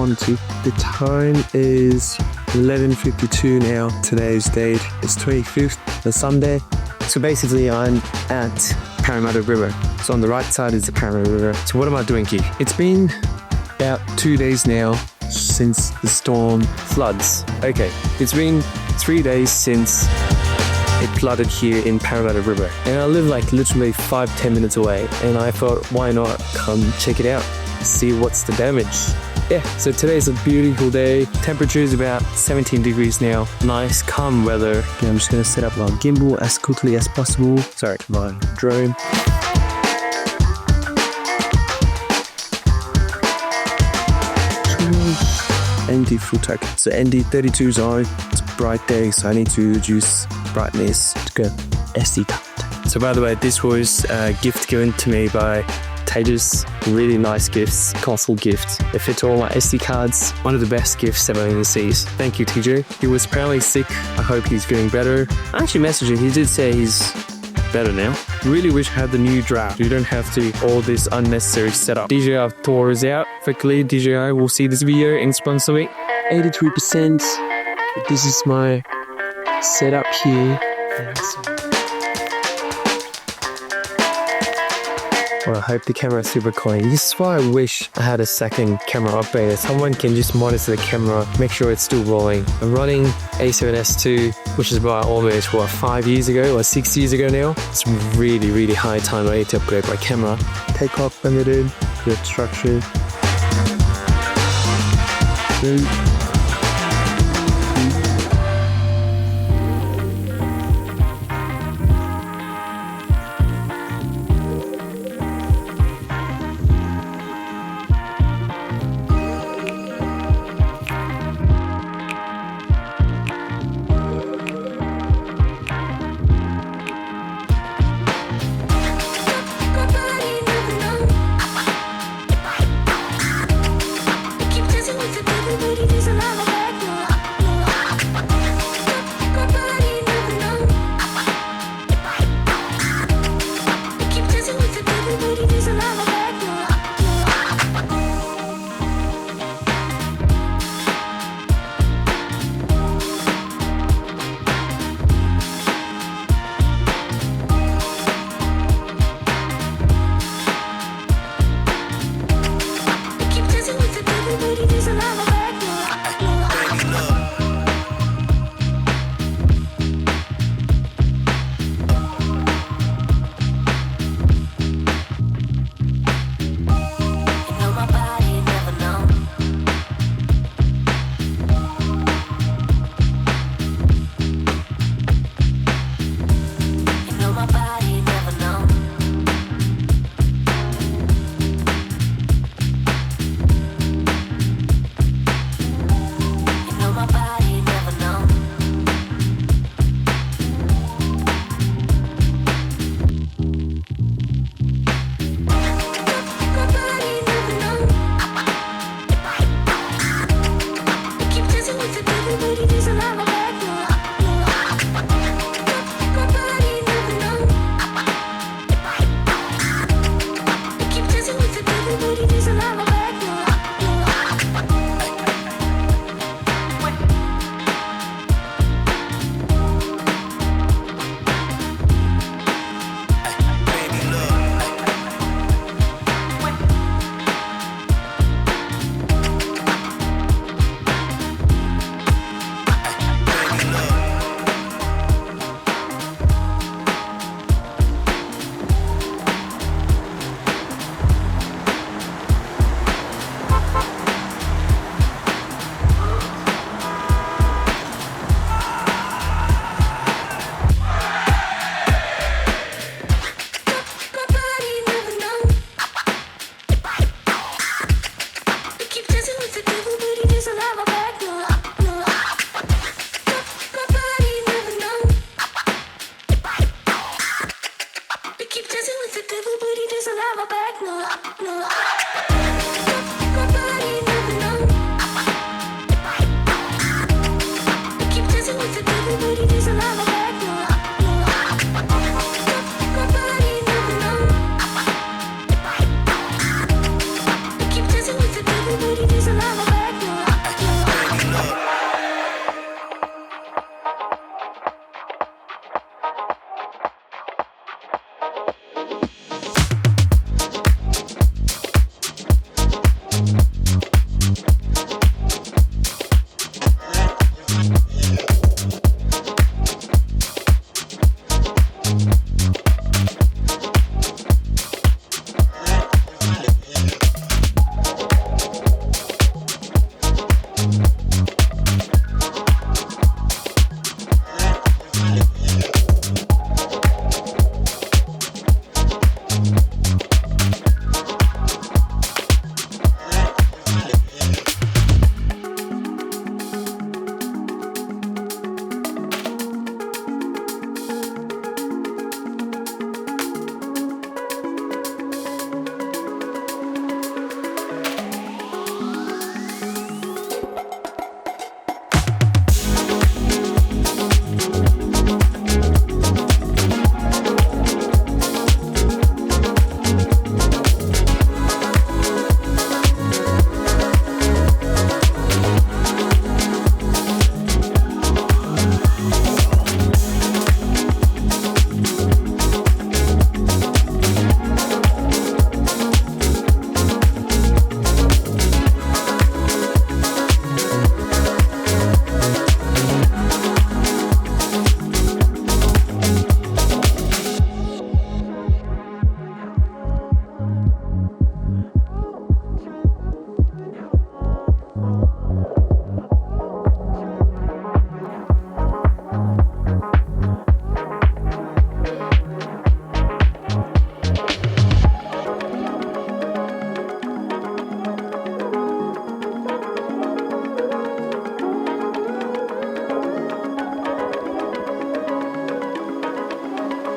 on to. The time is 11:52 now. Today's date is 25th, a Sunday. So basically I'm at Parramatta River. So on the right side is the Parramatta River. So what am I doing here? It's been about 2 days now since the storm floods. Okay, it's been 3 days since it flooded here in Parramatta River. And I live like literally 5-10 minutes away. And I thought, why not come check it out? See what's the damage. Yeah, so today's a beautiful day. Temperature is about 17 degrees now. Nice, calm weather. Okay, I'm just gonna set up my gimbal as quickly as possible. Sorry, my drone. ND full tech. So ND 32 zone. It's a bright day, so I need to reduce brightness to go SD card. So by the way, this was a gift given to me by Tejas. Really nice gifts, console gift. It fit all my SD cards. One of the best gifts ever in the seas. Thank you, TJ. He was apparently sick. I hope he's getting better. I actually messaged him. He did say he's better now. Really wish I had the new draft. You don't have to all this unnecessary setup. DJI tour is out. Quickly, DJI will see this video and sponsor me. 83%. This is my setup here. Well, I hope the camera is super clean. This is why I wish I had a second camera upgrade. Someone can just monitor the camera, make sure it's still rolling. I'm running A7S II, which is about almost, 5 years ago or 6 years ago now. It's really, really high time I need to upgrade my camera. Takeoff limited, good structure. Keep dancing with the devil, but he doesn't have a back.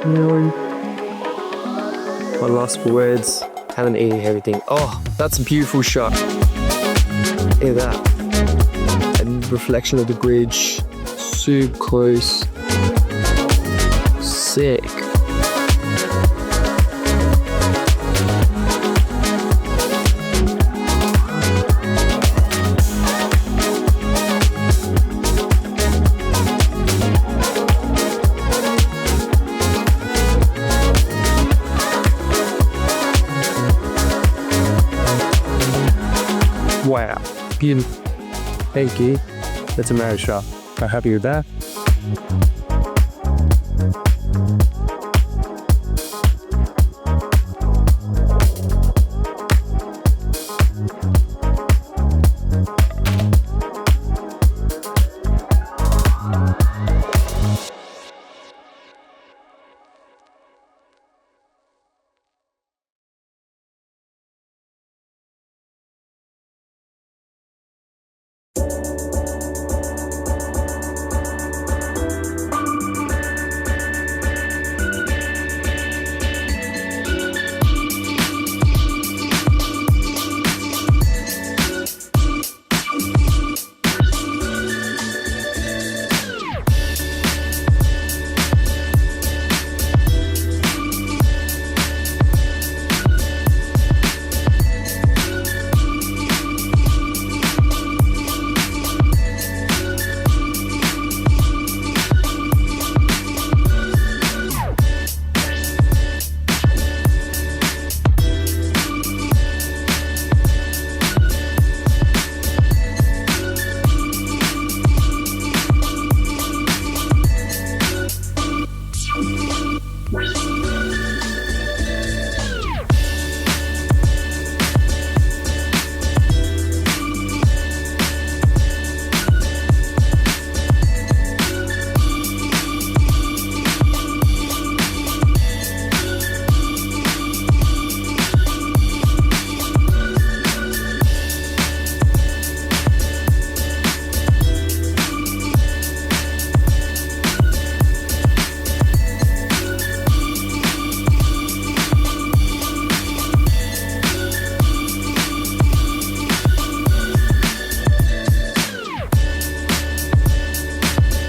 No. I'm lost for words. Haven't eaten everything. Oh, that's a beautiful shot. Look at that. And reflection of the bridge. Super close. Sick. Wow, beautiful. Thank you. That's a marriage shot. I'm happy with that.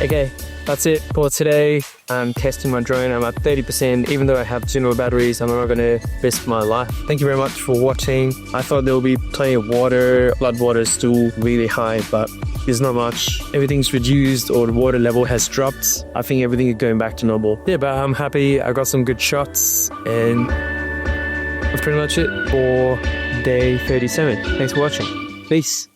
Okay, that's it for today. I'm testing my drone. I'm at 30%. Even though I have general batteries, I'm not going to risk my life. Thank you very much for watching. I thought there will be plenty of water. Flood water is still really high, but there's not much. Everything's reduced or the water level has dropped. I think everything is going back to normal. Yeah, but I'm happy. I got some good shots, and that's pretty much it for day 37. Thanks for watching. Peace.